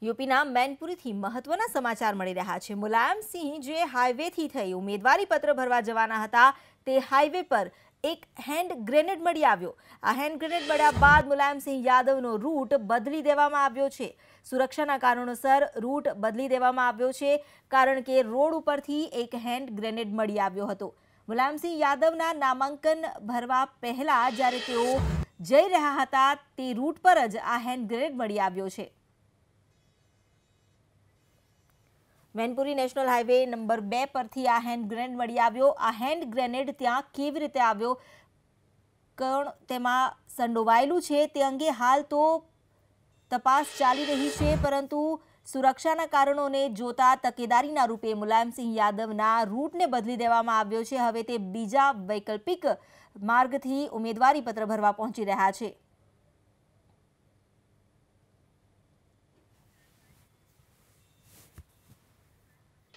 યુપીના મેનપુરીથી મહત્વના સમાચાર મળી રહ્યા છે। મુલાયમસિંહ જે હાઈવેથી થઈ ઉમેદવારી પત્ર ભરવા જવાના હતા તે હાઈવે પર એક હેન્ડ ગ્રેનેડ મળી આવ્યો। આ હેન્ડ ગ્રેનેડ મળ્યા બાદ મુલાયમસિંહ યાદવનો રૂટ બદલી દેવામાં આવ્યો છે। સુરક્ષાના કારણોસર રૂટ બદલી દેવામાં આવ્યો છે કારણ કે રોડ ઉપરથી એક હેન્ડ ગ્રેનેડ મળી આવ્યો હતો। મુલાયમસિંહ યાદવના નામાંકન ભરવા પહેલા જ્યારે તેઓ જઈ રહ્યા હતા તે રૂટ પર જ આ હેન્ડ ગ્રેનેડ મળી આવ્યો છે। મેનપુરી નેશનલ હાઈવે નંબર 2 પરથી આ હેન્ડ ગ્રેનેડ મળી આવ્યો। આ હેન્ડ ગ્રેનેડ ત્યાં કેવી રીતે આવ્યો, કોણ તેમાં સંડોવાયેલું છે તે અંગે હાલ તો તપાસ ચાલી રહી છે, પરંતુ સુરક્ષાના કારણોને જોતા તકેદારીના રૂપે મુલાયમસિંહ યાદવના રૂટને બદલી દેવામાં આવ્યો છે। હવે તે બીજા વૈકલ્પિક માર્ગથી ઉમેદવારી પત્ર ભરવા પહોંચી રહ્યા છે।